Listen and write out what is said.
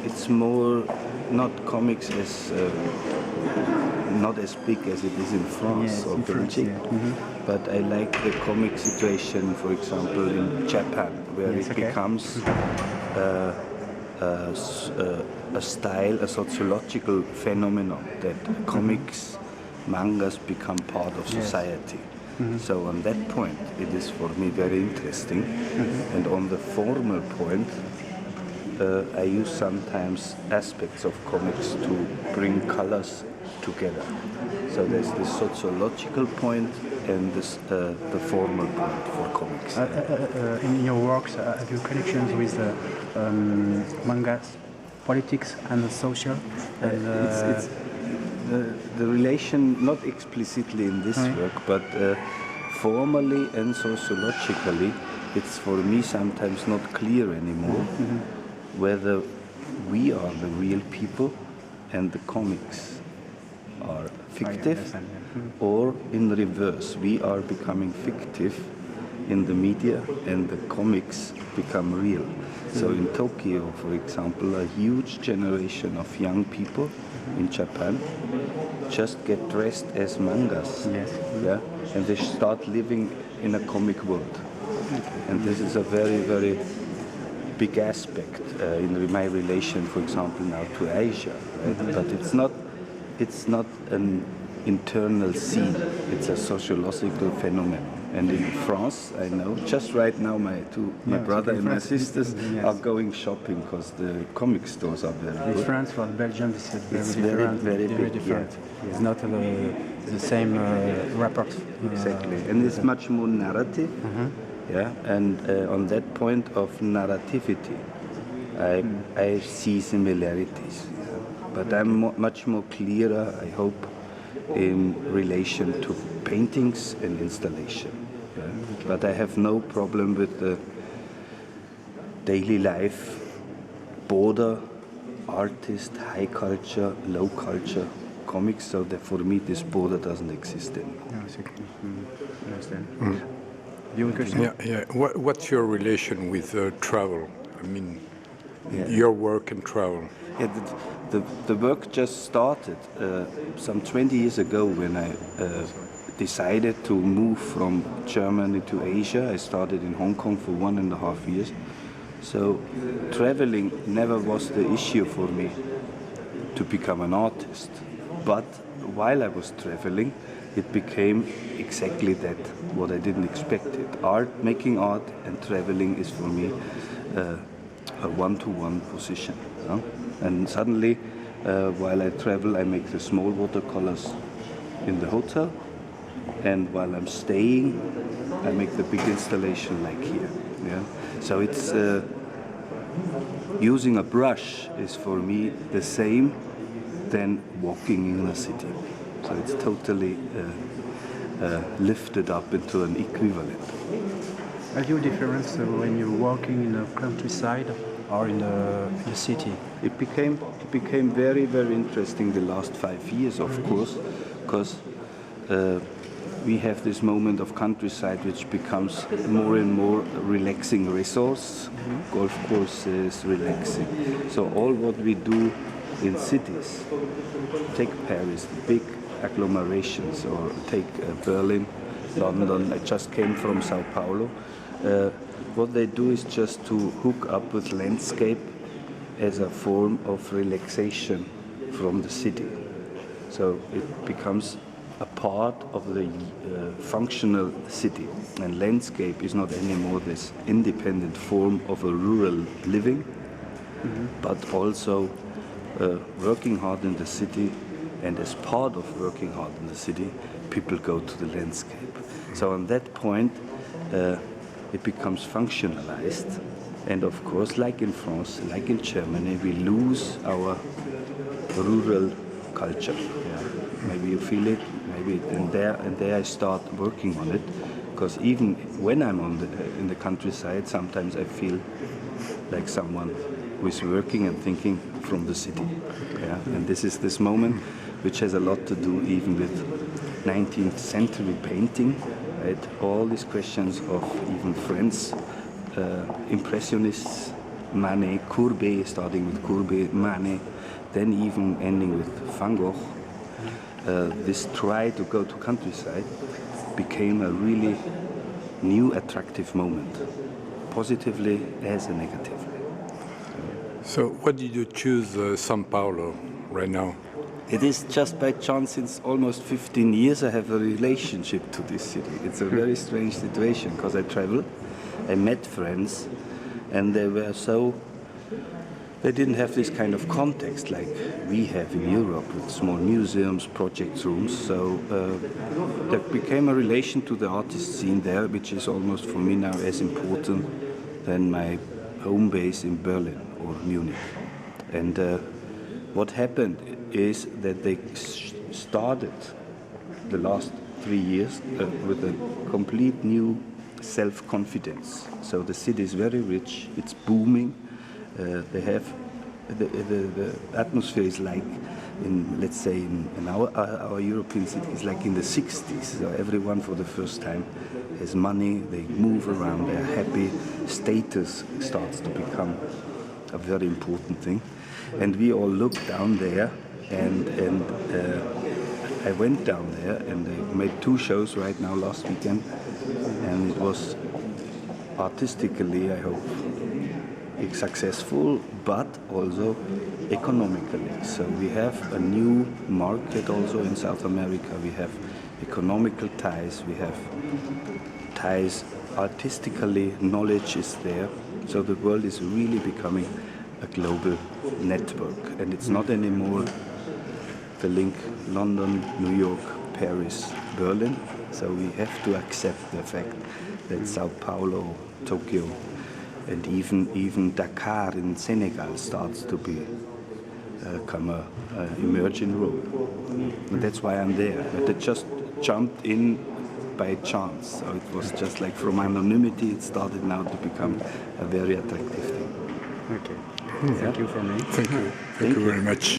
it's more not comics as not as big as it is in France or Belgium, but I like the comic situation, for example, in Japan, where it becomes a style, a sociological phenomenon that comics, mangas become part of society. So on that point, it is for me very interesting. And on the formal point, I use sometimes aspects of comics to bring colors together. So there's this sociological point and this the formal point for comics. In your works, have you connections with mangas, politics and social? And, it's the relation, not explicitly in this work, but formally and sociologically, it's for me sometimes not clear anymore whether we are the real people and the comics are fictive, or in reverse, we are becoming fictive in the media and the comics become real. So in Tokyo, for example, a huge generation of young people in Japan just get dressed as mangas, and they start living in a comic world. And this is a very, very big aspect in my relation, for example, now to Asia. Right? But it's not an internal scene. It's a sociological phenomenon. And in France, I know, just right now, my brother and my sisters are going shopping because the comic stores are very good. In France or Belgium, this is very different. It's not the same rapport. Exactly, and it's much more narrative. And on that point of narrativity, I see similarities. But I'm much more clearer, I hope, in relation to paintings and installation. But I have no problem with the daily life border, artist, high culture, low culture, comics, so that for me this border doesn't exist anymore. Understand. You have a question? Yeah. What's your relation with travel? I mean, your work and travel. Yeah, the work just started some 20 years ago when I decided to move from Germany to Asia. I started in Hong Kong for 1.5 years. So traveling never was the issue for me to become an artist. But while I was traveling, it became exactly that, what I didn't expect it. Making art and traveling is for me a one-to-one position. And suddenly, while I travel, I make the small watercolors in the hotel, and while I'm staying, I make the big installation like here. So it's using a brush is for me the same than walking in a city. So it's totally lifted up into an equivalent. Have you a difference when you're walking in the countryside or in the city? It became very, very interesting the last 5 years, of course, because we have this moment of countryside which becomes more and more relaxing resource, golf courses, relaxing. So all what we do in cities, take Paris, big agglomerations, or take Berlin, London. I just came from Sao Paulo. What they do is just to hook up with landscape as a form of relaxation from the city. So it becomes a part of the functional city, and landscape is not anymore this independent form of a rural living, but also working hard in the city, and as part of working hard in the city, people go to the landscape. So on that point, it becomes functionalized, and of course, like in France, like in Germany, we lose our rural culture. Maybe you feel it, maybe, and there I start working on it, because even when I'm in the countryside, sometimes I feel like someone who is working and thinking from the city. And this is this moment which has a lot to do even with 19th century painting, right? All these questions of even French impressionists Manet, Courbet, starting with Courbet, Manet, then even ending with Van Gogh. This try to go to countryside became a really new attractive moment, positively as negatively. So what did you choose São Paulo right now? It is just by chance, since almost 15 years I have a relationship to this city. It's a very strange situation because I travel, I met friends, and they didn't have this kind of context like we have in Europe with small museums, project rooms. So that became a relation to the artist scene there, which is almost for me now as important than my home base in Berlin or Munich. And what happened is that they started the last 3 years with a complete new self-confidence. So the city is very rich, it's booming. They have the atmosphere is like in, let's say, in our European cities, like in the 60s. So everyone for the first time has money, they move around, they're happy. Status starts to become a very important thing. And we all look down there, and I went down there and I made 2 shows right now last weekend, and it was artistically, I hope, successful, but also economically. So we have a new market also in South America. We have economical ties, we have ties artistically, knowledge is there. So the world is really becoming a global network, and it's not anymore the link London, New York, Paris, Berlin. So we have to accept the fact that Sao Paulo, Tokyo, and even Dakar in Senegal starts to become a emerging role. And that's why I'm there. But I just jumped in by chance. So it was just like from anonymity, it started now to become a very attractive thing. Okay. Thank you for me. Thank you. Thank you very much.